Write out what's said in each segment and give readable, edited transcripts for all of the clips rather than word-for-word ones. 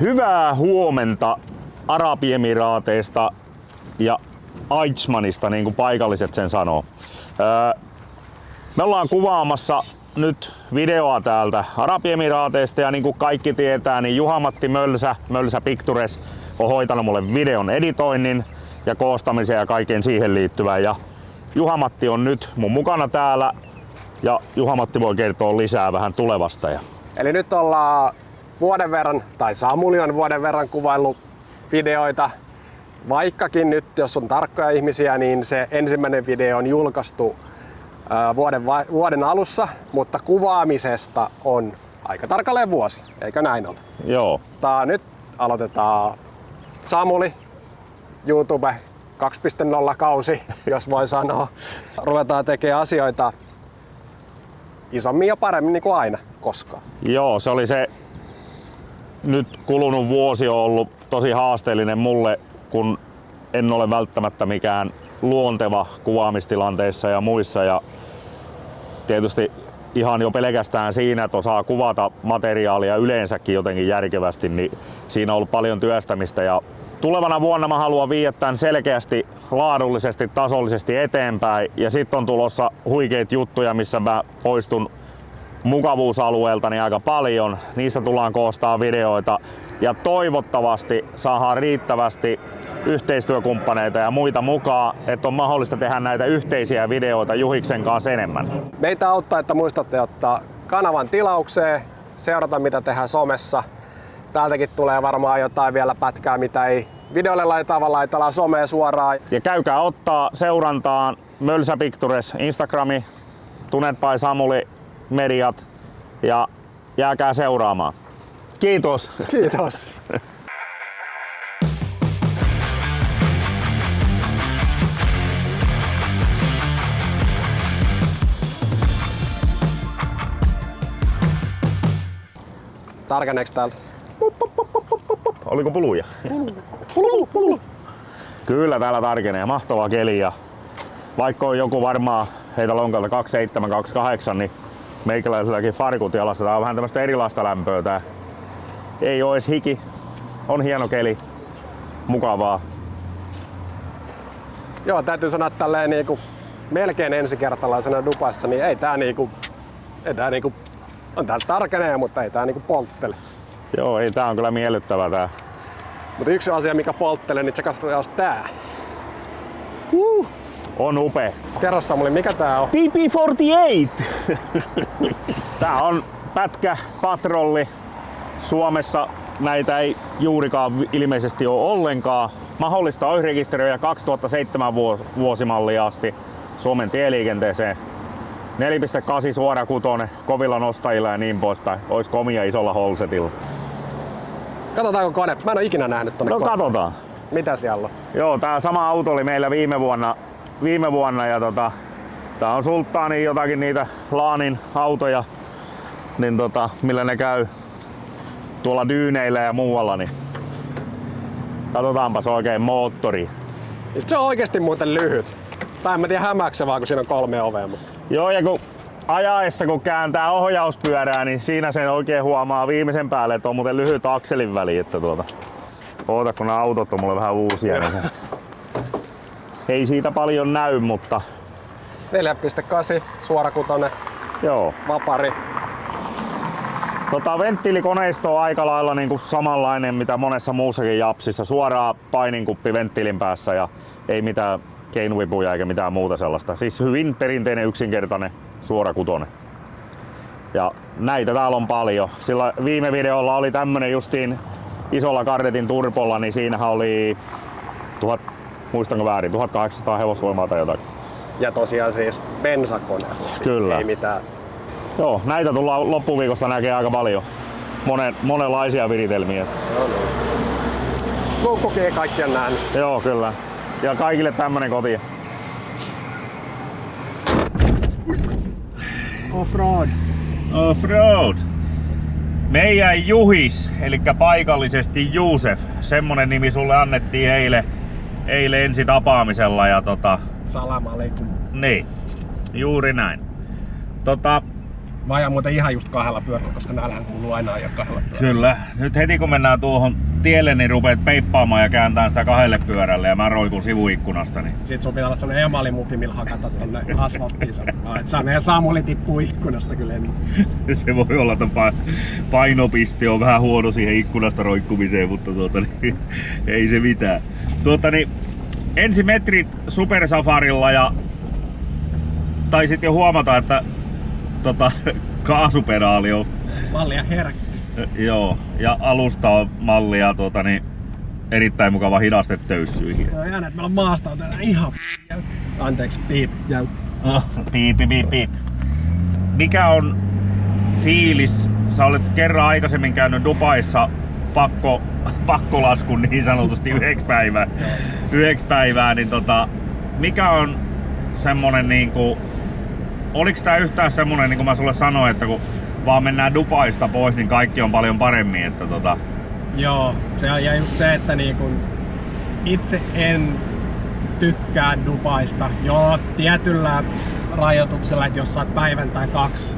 Hyvää huomenta Arabiemiraateista ja Eichmannista, niin kuin paikalliset sen sanoo. Me ollaan kuvaamassa nyt videoa täältä Arabiemiraateista ja niin kuin kaikki tietää, niin Juha-Matti Mölsä Pictures on hoitanut mulle videon editoinnin ja koostamisen ja kaiken siihen liittyvää. Ja Juha-Matti on nyt mun mukana täällä ja Juha-Matti voi kertoa lisää vähän tulevasta. Eli nyt ollaan vuoden verran, tai Samuli on vuoden verran kuvaillut videoita. Vaikkakin nyt, jos on tarkkoja ihmisiä, niin se ensimmäinen video on julkaistu vuoden alussa, mutta kuvaamisesta on aika tarkalleen vuosi, eikö näin ole? Joo. Nyt aloitetaan Samuli, YouTube 2.0 kausi, jos voi sanoa. Ruvetaan tekemään asioita isommin ja paremmin niin kuin aina, koskaan. Joo, se oli se nyt kulunut vuosi on ollut tosi haasteellinen mulle, kun en ole välttämättä mikään luonteva kuvaamistilanteissa ja muissa. Ja tietysti ihan jo pelkästään siinä, että osaa kuvata materiaalia yleensäkin jotenkin järkevästi, niin siinä on ollut paljon työstämistä. Ja tulevana vuonna mä haluan viedä tämän selkeästi, laadullisesti, tasollisesti eteenpäin. Ja sitten on tulossa huikeita juttuja, missä mä poistun mukavuusalueeltani aika paljon. Niistä tullaan koostaa videoita. Ja toivottavasti saadaan riittävästi yhteistyökumppaneita ja muita mukaan, että on mahdollista tehdä näitä yhteisiä videoita Juhiksen kanssa enemmän. Meitä auttaa, että muistatte ottaa kanavan tilaukseen, seurata mitä tehdään somessa. Täältäkin tulee varmaan jotain vielä pätkää, mitä ei videolle laitellaan someen suoraan. Ja käykää ottaa seurantaan Mölsä Pictures Instagrami, Tuned by Samuli mediat ja jääkää seuraamaan. Kiitos! Kiitos! Tarkeneeks täältä? Oliko puluja? Pulu. Kyllä täällä tarkenee. Mahtava keli ja vaikka on joku varmaan heitä lonkalta 27, 28, niin meikäläiselläkin farkut jalassa. Tää on vähän tämmöstä erilaista lämpöä tää. Ei oo edes hiki. On hieno keli. Mukavaa. Joo, täytyy sanoa tälleen niinku melkein ensikertalaisena Dubassa, niin ei tää niinku on täällä tarkenee, mutta ei tää niinku polttele. Joo, ei tää on kyllä miellyttävä tää. Mutta yksi asia mikä polttelee, niin tsekastaan tää. On upea. Kerro Samuli, mikä tää on? TP48! Tää on pätkä patrolli. Suomessa näitä ei juurikaan ilmeisesti ole ollenkaan. Mahdollista on rekisteröidä 2007 vuosimallia asti Suomen tieliikenteeseen. 4.8 suorakutonen, kovilla nostajilla ja niin poispäin. Ois komia isolla holsetilla. Katsotaanko kone? Mä en oo ikinä nähnyt tonne. No katsotaan. Mitä siellä on? Joo, tää sama auto oli meillä viime vuonna ja tää on Sulttanin jotakin niitä Laanin autoja, niin millä ne käy tuolla dyyneillä ja muualla, niin katsotaanpas oikein moottori. Se on oikeesti muuten lyhyt. Tai en mä tiedä hämääkö se vaan kun siinä on 3 ovea, mutta... Joo, ja kun ajaessa kun kääntää ohjauspyörää, niin siinä sen oikein huomaa viimeisen päälle, että on muuten lyhyt akselin väli, että oota kun nämä autot on mulle vähän uusia. Niin ei siitä paljon näy, mutta... 4.8 suorakutonen. Joo. Vapari. Venttiilikoneisto on aika lailla niinku samanlainen mitä monessa muussakin japsissa. Suoraa paininkuppi venttiilin päässä ja ei mitään keinuvipuja eikä mitään muuta sellaista. Siis hyvin perinteinen yksinkertainen suorakutonen. Ja näitä täällä on paljon. Sillä viime videolla oli tämmönen justiin isolla Cardetin turpolla, niin siinähän oli muistanko väärin, 1800 hevosvoimaa tai jotakin. Ja tosiaan siis bensakone. Kyllä. Ei mitään. Joo, näitä tullaan loppuviikosta näkee aika paljon. Monenlaisia viritelmiä. Koukkukin kaikki on nähnyt. Joo, kyllä. Ja kaikille tämmönen koti. Offroad. Offroad. Meidän Juhis, eli paikallisesti Juusef. Semmonen nimi sulle annettiin eilen ensi tapaamisella ja Salam aleikum. Niin, juuri näin. Mä ajan muuten ihan just 2 pyörällä, koska näillähän kuuluu aina ajaa 2 pyörällä. Kyllä. Nyt heti kun mennään tuohon tielle, niin rupeat peippaamaan ja kääntää sitä 2 pyörälle ja mä roikun sivuikkunasta. Niin... Sitten sun pitää olla sellainen emalimuki, millä hakata tonne asfalttiin. Et saa meidän Samuli tippuu ikkunasta kyllä ennen. Se voi olla, että painopiste on vähän huono siihen ikkunasta roikkumiseen, mutta niin, ei se mitään. Niin, ensimetrit Supersafarilla ja taisit jo huomata, että kaasupedaali on mallia herkkä. Joo, ja alusta on mallia niin erittäin mukava hidaste töyssyihin. No jäänyt, että meillä on maasta on täällä ihan anteeksi, piip, jäy. Piip. Mikä on fiilis? Sä olet kerran aikaisemmin käynyt Dubaissa pakkolaskun niin sanotusti 9 päivää. 9 päivää, niin mikä on semmonen niinku... Oliks tää yhtään semmonen, niin kuin mä sulle sanoin, että kun vaan mennään Dubaista pois, niin kaikki on paljon paremmin, että Joo, se on ja just se, että niinku itse en tykkää Dubaista. Joo, tietyllä rajoituksella, että jos saat päivän tai 2,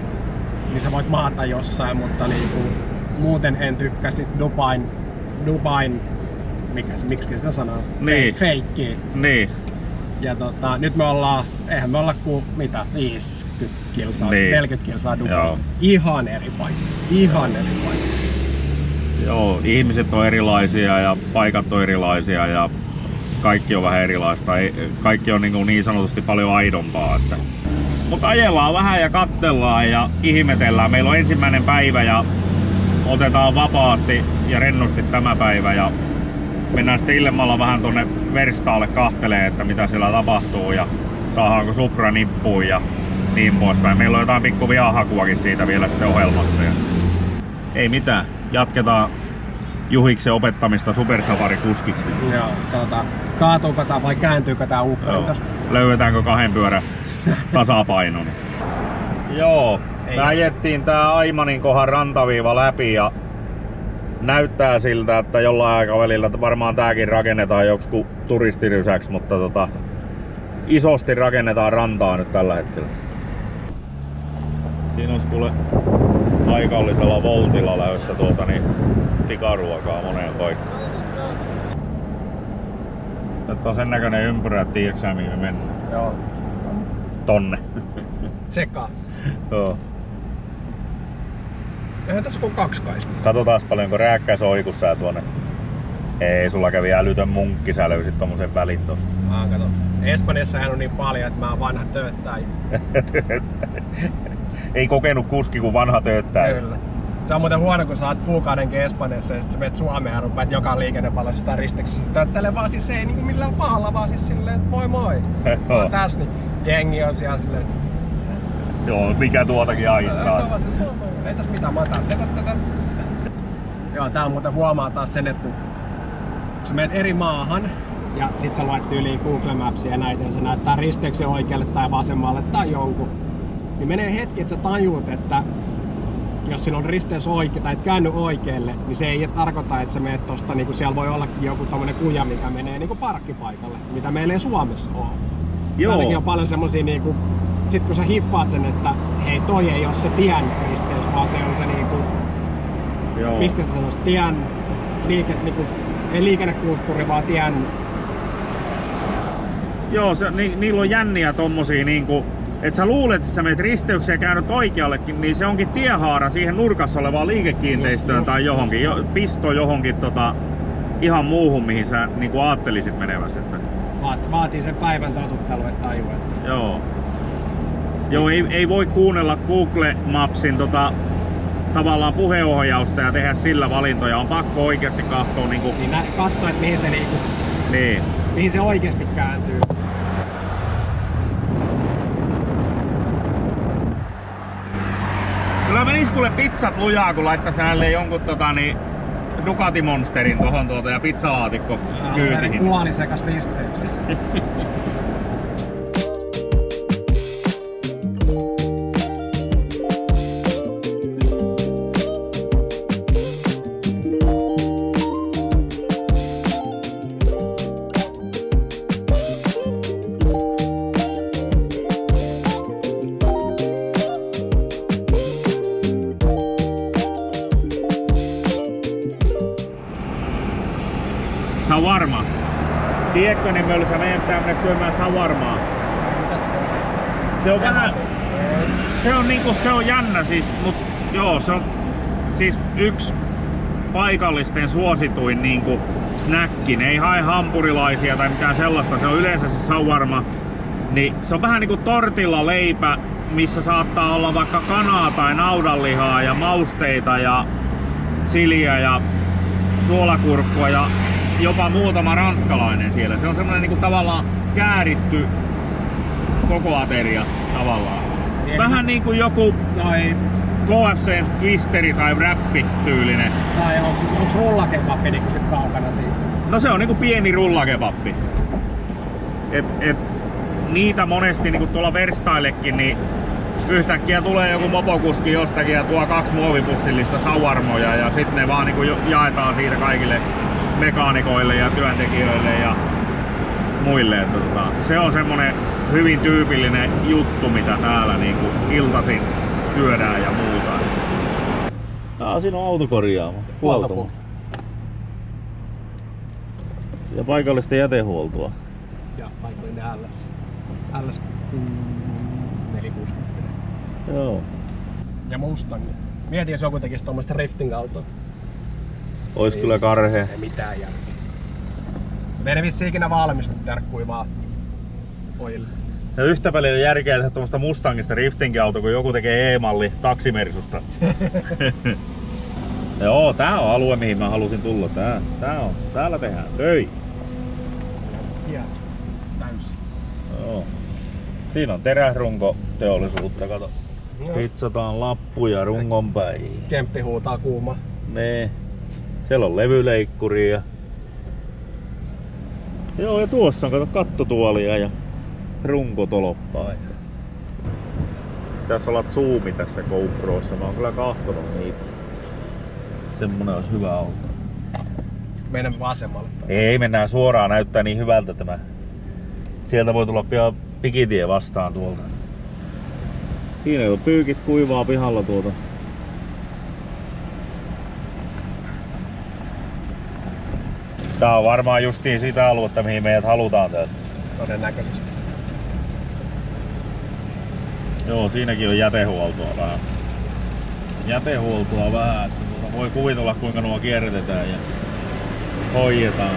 niin sä voit maata jossain, mutta niinku muuten en tykkää sit Dubain miksi sitä sanoo? Niin. Feikkiä. Niin. Ja nyt me ollaan, eihän me olla kuin mitä, 50 kilsaa, niin. 40 kilsaa Dubaista. Ihan eri paikka. Ihan eri paikka. Joo, ihmiset on erilaisia ja paikat on erilaisia ja kaikki on vähän erilaista. Kaikki on niin sanotusti paljon aidompaa. Mutta ajellaan vähän ja katsellaan ja ihmetellään. Meillä on ensimmäinen päivä ja otetaan vapaasti ja rennosti tämä päivä. Ja mennään sitten illemmalla vähän tonne verstaalle kahtelee, että mitä siellä tapahtuu ja saadaanko Supra nippuun ja niin poispäin. Meillä on jotain pikku viahakuakin siitä vielä sitten ohjelmassa. Ja ei mitään, jatketaan Juhiksen opettamista Supersafari-kuskiksi. Joo, kaatuuko tää vai kääntyykö tää uppoon tästä? Löydetäänkö 2 pyörän tasapainon? Joo, me ajettiin tää Aimanin kohan rantaviiva läpi ja näyttää siltä, että jollain aikavälillä varmaan tääkin rakennetaan joku turistirysäksi, mutta isosti rakennetaan rantaa nyt tällä hetkellä. Siinä on kuule paikallisella Voltilla lähdössä pikaruokaa moneen paikkaan. Nyt on sen näköinen ympyrä, että tiiäksä mihin me mennään. Joo. Tonne. Tsekaa. Joo. Eihän tässä kuin 2 kaista. Katsotaan paljonko rääkkäis ohi, kun sä tuonne. Ei, sulla kävi älytön munkki, sä löysit tommosen välin tosta. Kato. Espanjassahan on niin paljon, että mä oon vanha tööttäjä. Ei kokenut kuski kuin vanha tööttäjä. Kyllä. Se on muuten huono, kun sä oot kuukaudenkin Espanjassa ja sit sä menet Suomeen ja rupeat joka liikennevalossa sitä risteksi. Tööttelee vaan siis ei niinku millään pahalla, vaan siis silleen, että moi moi. Mä oon tässä, niin jengi on siellä silleen, että... Joo, mikä tuotakin aistaa. Ei tässä mitään, mä oon täällä. Joo, tää on muuten huomaa taas sen, että kun sä menet eri maahan ja sit sä luet yli Google Mapsia ja näitä ja se näyttää risteyksen oikealle tai vasemmalle tai jonkun, niin menee hetki, että sä tajuut, että jos siinä on risteys oikein tai et käänny oikealle, niin se ei tarkoita, että sä menet tosta, niin siellä voi ollakin joku tommonen kuja, mikä menee niin parkkipaikalle, mitä meillä ei Suomessa ole. Joo. Täälläkin on paljon semmosia niinku, sit kun sä hiffaat sen, että hei toi ei oo se tien risteys, vaan se on se niinku, mistä sä sanois, tien niinku, ei liikennekulttuuri, vaan tien... Joo, niillä on jänniä tommosia niinku, et sä luulet, että sä menet risteykseen ja käännyt oikeallekin, niin se onkin tiehaara siihen nurkassa olevaan liikekiinteistöön tai johonkin, pisto johonkin ihan muuhun, mihin sä niinku ajattelisit meneväs. Että... Vaatii sen päivän totuttelun, että tajuu, että... Joo, ei voi kuunnella Google Mapsin tavallaan puheenohjausta ja tehdä sillä valintoja. On pakko oikeasti katsoa niinku... Niin katsoa, että mihin se niinku... Niin. Mihin se oikeasti kääntyy. Kyllä menis kuule pizzat lujaa, kun laittais hänelle jonkun Ducati Monsterin tohon ja pizzalaatikko kyytiin. Kuoli sekas risteyksessä. Shawarma. Tiedätkö, niin Mölsä, meidän pitää mennä syömään shawarmaa. Se on vähän... Se on jännä siis, mut joo, se on siis yksi paikallisten suosituin niinku snäkki. Ne ei hae hampurilaisia tai mitään sellaista, se on yleensä se shawarma. Niin se on vähän niinku tortilla leipä, missä saattaa olla vaikka kanaa tai naudanlihaa ja mausteita ja chiliä ja suolakurkkua ja jopa muutama ranskalainen siellä. Se on semmonen niinku tavallaan kääritty koko ateria tavallaan. Vähän niinku joku KFC:n twisteri tai wrappi tyylinen. Tai onks rullakebappi niinku sit kaukana siitä? No se on niinku pieni rullakebappi. Niitä monesti niinku tuolla verstaillekin, niin yhtäkkiä tulee joku mopokuski jostakin ja tuo 2 muovipussillista shawarmoja ja sitten ne vaan niinku jaetaan siitä kaikille mekaanikoille ja työntekijöille ja muille. Se on semmonen hyvin tyypillinen juttu, mitä täällä niinku iltaisin syödään ja muuta. Siinä on autokorjaamo. Huoltamo. Ja paikallista jätehuoltoa. Ja paikallinen LS 460. Joo. Ja Mustang. Mietin, jos joku tekisi tommoista drifting-autoa. Ois kyllä karhea. Ei mitään järkeä. Me ei vissiin ikinä valmistu terkkui vaan pojille. Ja yhtä paljon on järkeä tehdä tuommoista Mustangista drifting-auto, kun joku tekee E-malli taksimersusta. Joo, tää on alue, mihin mä halusin tulla. Täällä tehdään töitä. Täysin. Joo. Siinä on teräsrunkoteollisuutta, kato. Hitsataan lappuja rungon päihin. Kemppi huutaa kuuma. Nee. Siellä on levyleikkuri ja... Joo, ja tuossa on kato kattotuolia ja runkotoloppaa. Tässä olla zoomi tässä GoProssa. Mä oon kyllä kahtonut niitä. Semmonen olisi hyvä auto. Mennään vasemmalle. Ei, mennään suoraan, näyttää niin hyvältä tämä. Sieltä voi tulla pian pikitie vastaan tuolta. Siinä jo pyykit kuivaa pihalla tuolta. Tää on varmaan justiin sitä aluetta, mihin meidät halutaan täältä. Todennäköisesti. Joo, siinäkin on jätehuoltoa vähän. Jätehuoltoa vähän, että voi kuvitella kuinka nuo kierrätetään ja hoidetaan.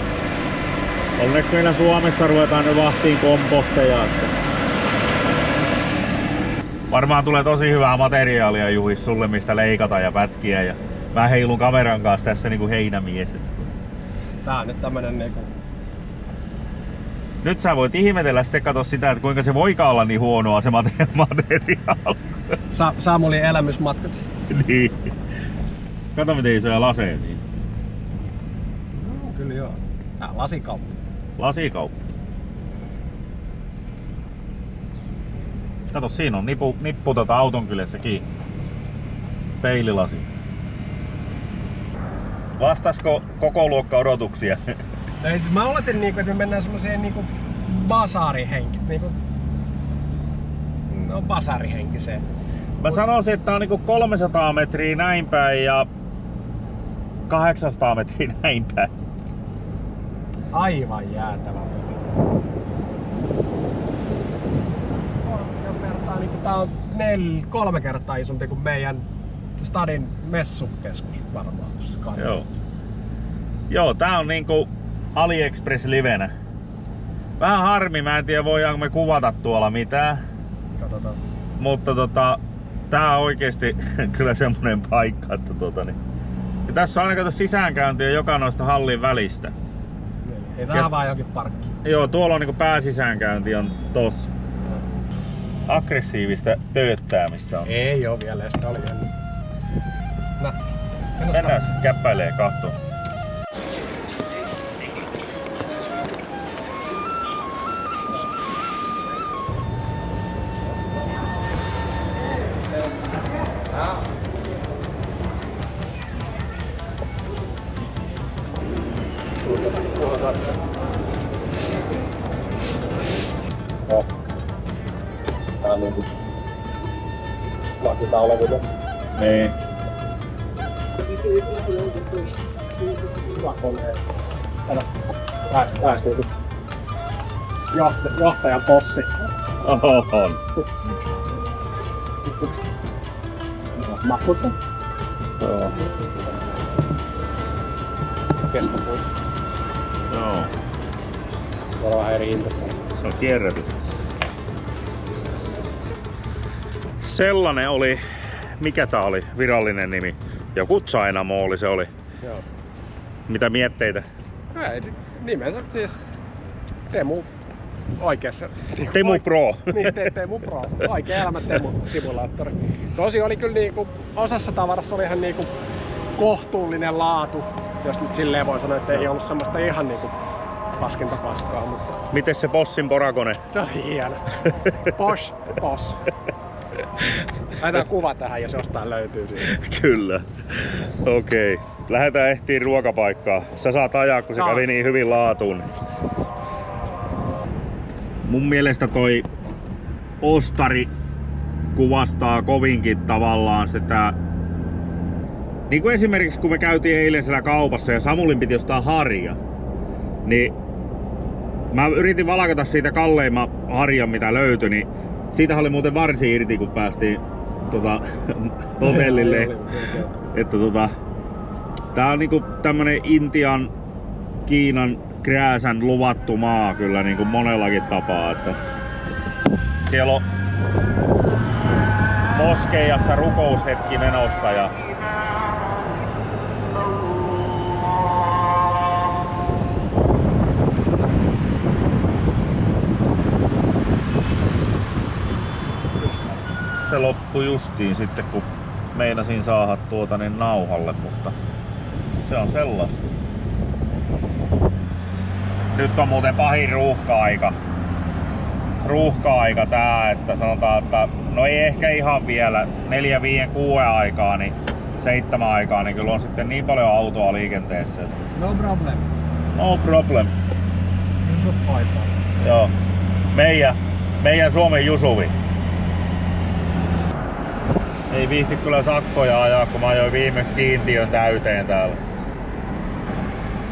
Onneksi meillä Suomessa ruvetaan nyt vahtiin komposteja. Että... Varmaan tulee tosi hyvää materiaalia Juhis sulle, mistä leikata ja pätkiä. Ja mä heilun kameran kanssa tässä niinku heinämies. Tää on nyt tämmönen niinku... Nyt sä voit ihmetellä sitten katsoa sitä, että kuinka se voikaan olla niin huonoa se materiaali. Samulin elämysmatkat. Niin. Kato miten isoja laseja siinä. No, kyllä joo. Tää on lasikauppa. Lasikauppa. Kato, siinä on nippu auton kyljessä kiinni. Peililasi. Vastasko koko luokka odotuksia? No, siis mä oletin niinku, että me mennään semmoseen niinku basaarihenkiseen. Mä sanoisin, että tää on niinku 300 metriä näin päin ja 800 metriä näin päin. Aivan jäätävä. Jos vertaa, niin tää on 3 kertaa isompi kuin meidän stadin messukeskus varmaan. Joo, tää on niinku AliExpress livenä. Vähän harmi, mä en tiedä voidaanko me kuvata tuolla mitään. Katsotaan. Mutta tää on oikeesti kyllä semmonen paikka, että ja tässä on aina kato sisäänkäyntiä joka noista hallin välistä. Ei tää vaan johonkin parkkiin. Joo, tuolla on niinku pääsisäänkäynti on tossa. Aggressiivista tööttäämistä on. Ei oo vielä, sitä oli jännä. Nätti. Mennään käppäilee kahtoo. Tää on niinku lakitauleville. Niin. Taas niinku johtajan possi. On. Makuta. Joo. Kestopuut. Joo. Voi olla vähän eri hintaista. Se on kierrätys. Sellainen oli, mikä tää oli virallinen nimi? Joku Chinamooli se oli. Joo. Mitä mietteitä? Ei, nimensä siis Temu oikeassa. Temu Pro. Niin, Temu Pro. Oikea elämä Temu-simulaattori. Tosi oli kyllä niinku, osassa tavarassa oli ihan niinku kohtuullinen laatu, jos nyt silleen voi sanoa, että ei ollut semmoista ihan niinku paskintapaskaa, mutta Miten se Bossin porakone? se oli hieno. Boss. Laitetaan kuva tähän, jos jostain löytyy siitä. Kyllä. Okei. Lähdetään ehtiin ruokapaikkaa. Sä saat ajaa, kun se Taas. kävi niin hyvin laatuun. Mun mielestä toi ostari kuvastaa kovinkin tavallaan sitä. Niin kuin esimerkiksi kun me käytiin eilen siellä kaupassa ja Samulin piti ostaa harja. Niin mä yritin valkata siitä kalleimman harjan mitä löytyi, niin siitä oli muuten varsin irti kun päästiin hotellille. Että tää on niinku tämmönen Intian, Kiinan, krääsän luvattu maa kyllä niinku monellakin tapaa. Että siellä on moskeijassa rukoushetki menossa ja se loppui justiin sitten kun meinasin saada tuota niin nauhalle, mutta se on sellaista. Nyt on muuten pahin ruuhka-aika tää, että sanotaan, että no ei ehkä ihan vielä 4, 5, 6 aikaa, niin 7 aikaa, niin kyllä on sitten niin paljon autoa liikenteessä. No problem. No problem. Jusuf hoitaa. Joo. Meidän Suomen Jusuvi. Ei viihti kyllä sakkoja ajaa, kun mä ajoin viimeksi kiintiön täyteen täällä.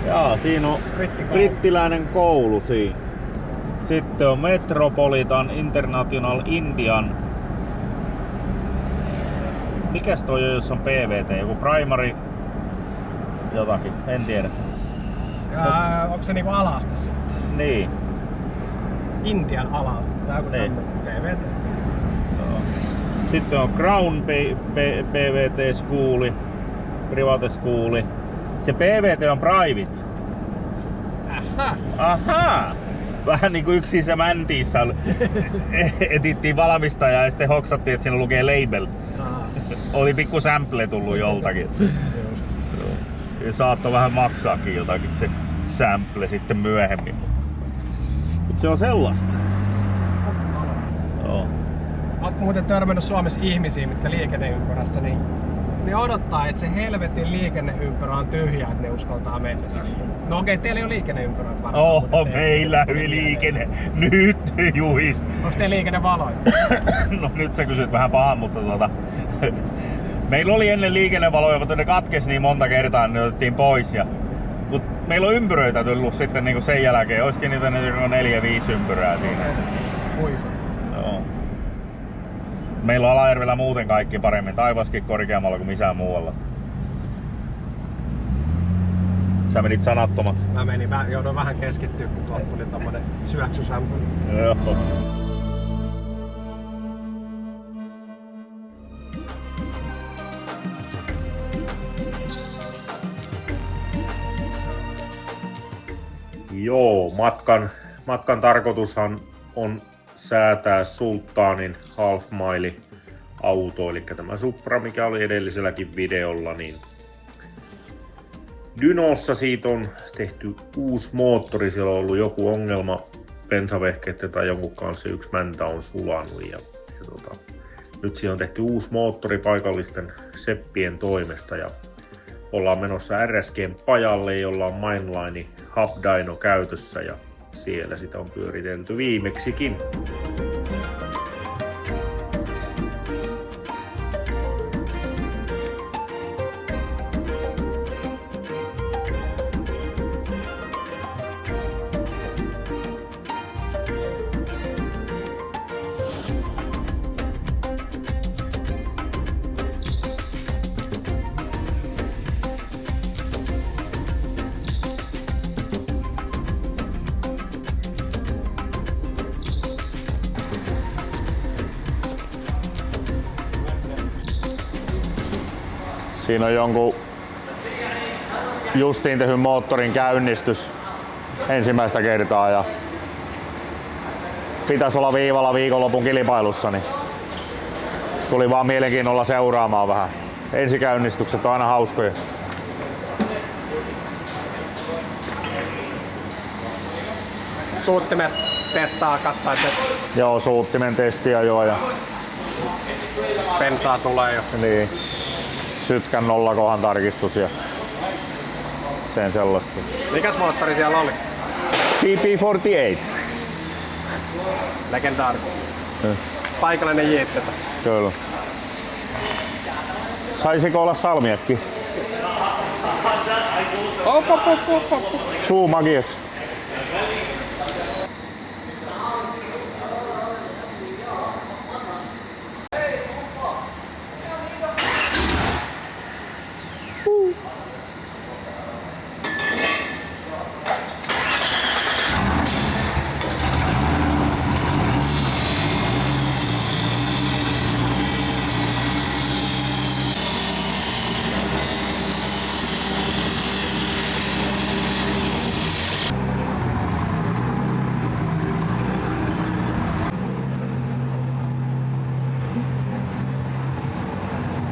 Jaa, siinä on brittiläinen koulu siinä. Sitten on Metropolitan International Indian. Mikäs toi on, jos on PVT? Joku primary jotakin, en tiedä. Onko se niinku alasta sitten? Niin. Intian alasta. Tää on Niin. PVT. Joo. Sitten on Crown PVT Schooli, Private Schooli. Se PVT on private. Ahaa! Vähän niinku yksin se mäntiissä etittiin valmistajaa ja sitten hoksattiin, että siinä lukee label. Oli pikku sample tullut joltakin. Ja saattoi vähän maksaakin jotakin se sample sitten myöhemmin. Mut se on sellaista. Joo. Oot muuten törmännyt Suomessa ihmisiä, mitkä liikenneympyrässä, niin ne odottaa, että se helvetin liikenneympyrä on tyhjä, että ne uskaltaa mennä. No okei, teillä ei ole liikenneympyrät varmaan. Oho, meillä liikenne. Nyt Juhis. Onko teillä liikennevaloja? No nyt sä kysyt vähän pahan, mutta meillä oli ennen liikennevaloja, mutta ne katkesi niin monta kertaa, niin ne otettiin pois. Mut meillä on ympyröitä tullut sitten niinku sen jälkeen. Olisikin niitä 4-5 ympyrää siinä. Kuisa. Joo. Meillä on Alajärvellä muuten kaikki paremmin. Taivaskin korkeammalla kuin missään muualla. Sä menit sanattomaksi. Mä joudun vähän keskittyä, kun tuolta tuli tommonen syöksysämpylä. Joo. Joo, matkan tarkoitushan on säätää Sultanin half mile auto, eli tämä Supra, mikä oli edelliselläkin videolla, niin Dynossa siitä on tehty uusi moottori, siellä on ollut joku ongelma bensavehkeiden tai jonkun kanssa, yksi mäntä on sulanut ja nyt siihen on tehty uusi moottori paikallisten seppien toimesta ja ollaan menossa RSGn pajalle, jolla on Mainline Hub Dyno käytössä ja siellä sitä on pyöritelty viimeksikin. Siinä on jonkun justiin tehyn moottorin käynnistys ensimmäistä kertaa ja pitäisi olla viivalla viikonlopun kilpailussa, niin tuli vaan mielenkiinnolla seuraamaan vähän. Ensikäynnistykset on aina hauskoja. Suuttimet testaa, kattaa, että Joo, suuttimen testiä jo ja bensaa tulee jo. niin, sytkän nollakohan tarkistus ja sen sellaista. Mikäs moottori siellä oli? TP48. Legendaarista. Mm. Paikallinen Jitseta. Kyllä. Saisiko olla salmiakki? Op. Suumagiet.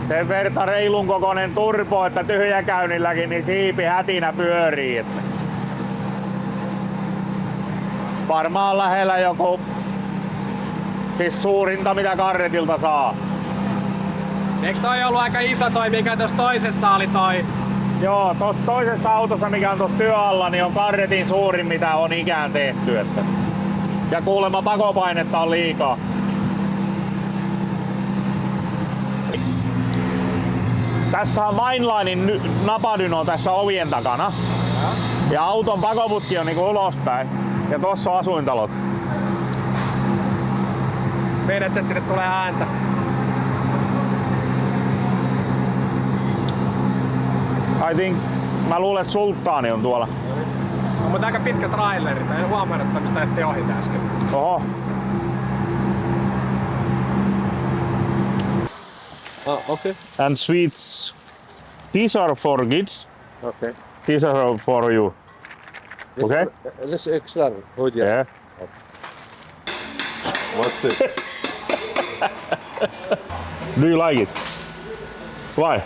Sen verta reilun kokoinen turbo, että tyhjäkäynnilläkin niin siipi hätinä pyörii. Että varmaan lähellä joku, siis suurinta mitä karretilta saa. Eikö toi ollut aika iso toi, mikä tuossa toisessa oli toi? Joo, tuossa toisessa autossa mikä on tuossa työalla, niin on karretin suurin mitä on ikään tehty. Että ja kuulemma pakopainetta on liikaa. Tässä on Mainlinein napadyno tässä ovien takana. Ja auton pakoputki on niinku ulospäin. Ja tossa on asuintalot. Meidän, että sinne tulee ääntä. I think, mä luulen, että Sulttaani on tuolla. No, mutta aika pitkä traileri. En huomannut, että mistä ette ohi äsken. Oho. Okay. And sweets. These are for kids. Okay. These are for you. Okay? This extra. Oh yeah. Yeah. What's this? Do you like it? Why?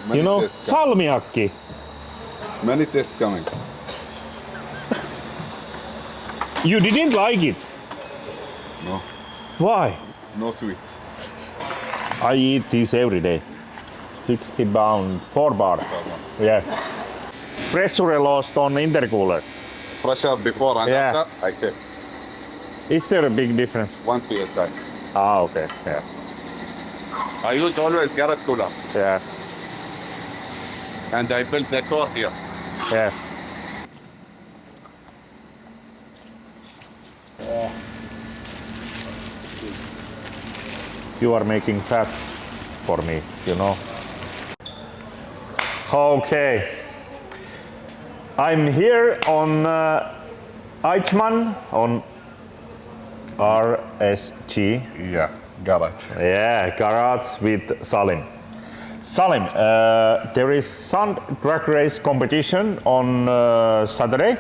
Many You know, tests salmiakki. Many tests coming. You didn't like it. No, Why? no sweet. I eat this every day. 60 pound, 4 bar. Yeah. Pressure lost on intercooler. Pressure before and Yeah. after, I check. Is there a big difference? 1 psi. Ah, okay. Yeah. I use always carrot cooler, Yeah. and I built the core here. Yeah. You are making fat for me, you know. Okay. I'm here on Eichmann on RSG. Yeah, garage. Yeah, garage with Salim. Salim, there is some drag race competition on Saturday,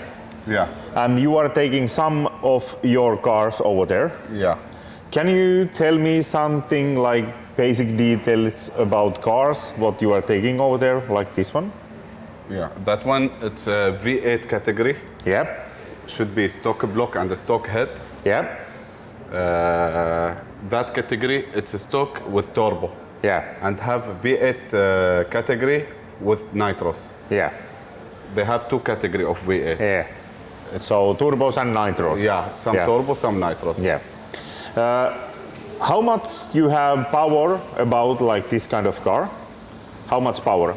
Yeah, and you are taking some of your cars over there. yeah. Can you tell me something like basic details about cars, what you are taking over there, like this one? Yeah, that one, it's a V8 category. Yep, Should be stock block and a stock head. yep, That category, it's a stock with turbo. yeah, And have V8 category with nitros. yeah, They have two category of V8. yeah. So turbos and nitros. Yeah, some Yeah. turbo, some nitros. Yeah. How much you have power about like this kind of car? How much power?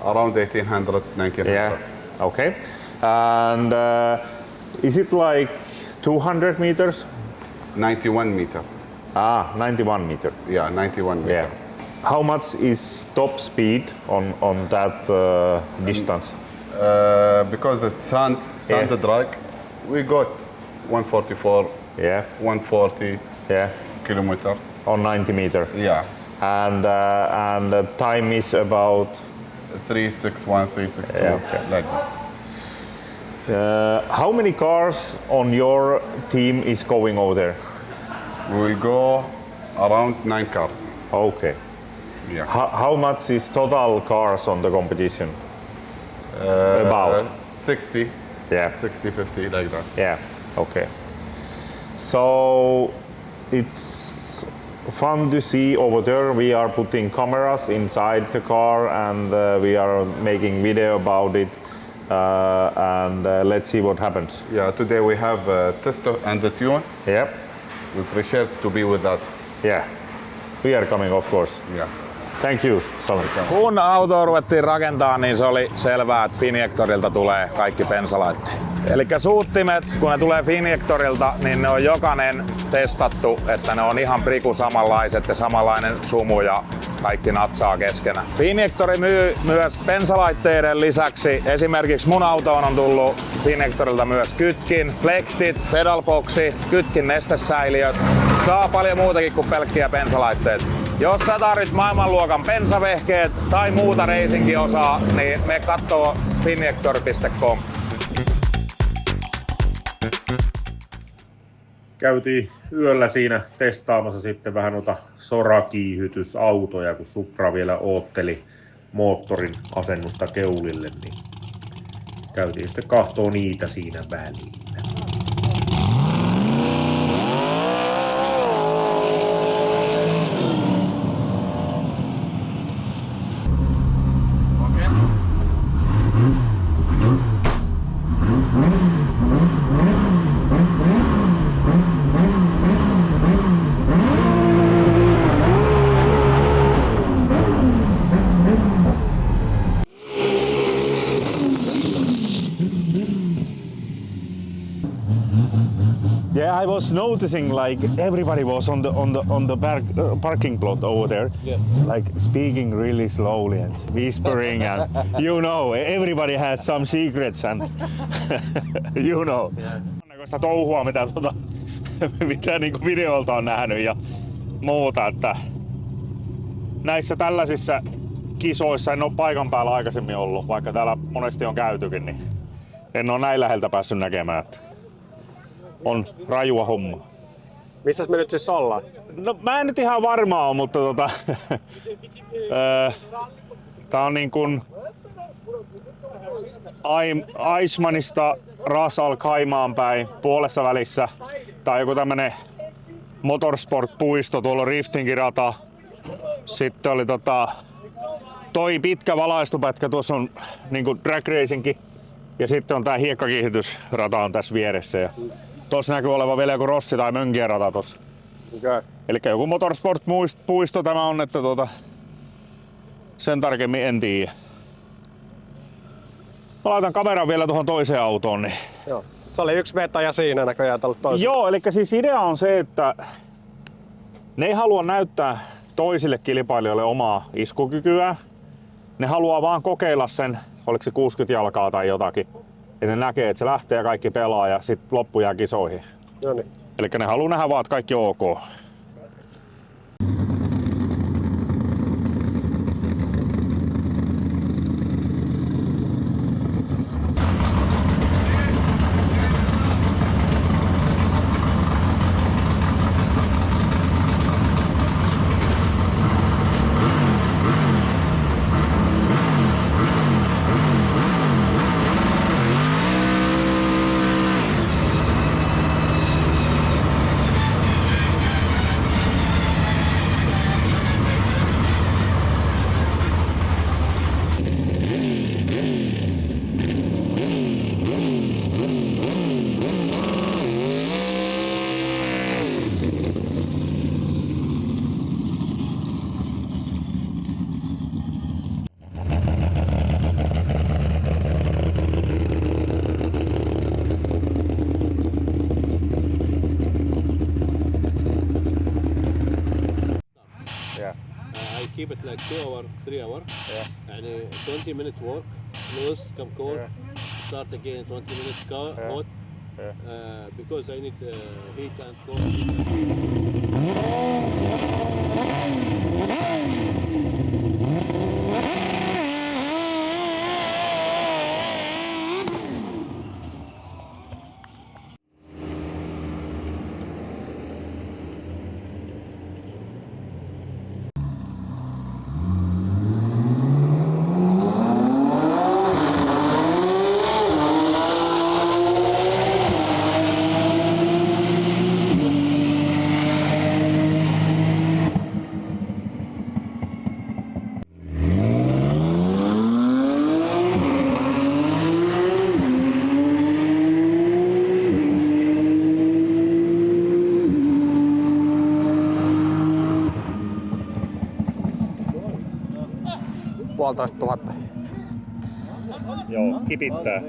Around 1800, 1900. Yeah. Okay. And is it like 200 meters? 91 meter. 91 meter. Yeah, 91 meter. Yeah. How much is top speed on that distance? Because it's sand Yeah. drag, we got 144, Yeah. 140 Yeah. kilometer. On 90 meter. Yeah. and the time is about 361, 362, Yeah, okay. like that. how many cars on your team is going over there? We will go around 9 cars. Okay. Yeah. How much is total cars on the competition? About 60, Yeah. 60, 50, like that. Yeah. Okay. So it's fun to see over there. We are putting cameras inside the car and we are making video about it. And let's see what happens. Yeah, today we have Testo and the Tune. Yep. We appreciate to be with us. Yeah. We are coming, of course. Yeah. Thank you, Sami. Kun autoa ruvettiin rakentaa, niin se oli selvää, että Finjektorilta tulee kaikki bensalaitteet. Eli suuttimet, kun ne tulee Finjektorilta, niin ne on jokainen testattu, että ne on ihan priku samanlaiset ja samanlainen sumu ja kaikki natsaa keskenään. Finjektori myy myös bensalaitteiden lisäksi. Esimerkiksi mun autoon on tullut Finjektorilta myös kytkin, flektit, pedalboxi, kytkin nestesäiliöt. Saa paljon muutakin kuin pelkkiä bensalaitteet. Jos sä tarvit maailmanluokan bensavehkeet tai muuta racing-osaa, niin me kattoo finjektor.com. Käytiin yöllä siinä testaamassa sitten vähän noita sorakiihytysautoja, kun Supra vielä ootteli moottorin asennusta keulille, niin käytiin sitten kahtoo niitä siinä väliin. Yeah, I was noticing like everybody was on the parking plot over there, like speaking really slowly and whispering, and you know, everybody has some secrets and you know. Näköistä touhua mitä niinku videolta on nähnyt ja muuta, että näissä tällaisissa kisoissa en ole paikan päällä aikaisemmin ollut, vaikka täällä monesti on käytykin, niin en ole näin läheltä päässyt näkemään. Että on rajua homma. Missäs me nyt siis ollaan? No mä en nyt ihan varmaa ole, mutta tää on niin kuin Aismanista Ras Al Khaimaan päin puolessa välissä. Tää on joku tämmönen motorsport-puisto, tuolla on riftingirata. Sitten oli toi pitkä valaistupätkä, tuossa on niinku drag racingkin. Ja sitten on tää hiekkakiihdytysrata on tässä vieressä. Ja tossa näkyy olevan vielä joku Rossi tai Mönkien rata tossa. Okay. Elikkä joku motorsport-puisto tämä on, että sen tarkemmin en tiedä. Mä laitan kameran vielä tuohon toiseen autoon. Niin. Joo. Se oli yksi vetäjä siinä näköjään tällä toisella. Joo, eli siis idea on se, että ne ei halua näyttää toisille kilpailijoille omaa iskukykyä. Ne haluaa vaan kokeilla sen, oliko se 60 jalkaa tai jotakin. Ja ne näkee, että se lähtee ja kaikki pelaa ja sitten loppu jää kisoihin. Noniin. Eli ne haluaa nähdä vaan, että kaikki on ok. keep it like 2 hour, 3 hour. And 20 minute work, close, come cold, start again 20 minutes hot. Because I need heat and cold. Puolitoista tuhatta. Joo, kipittää.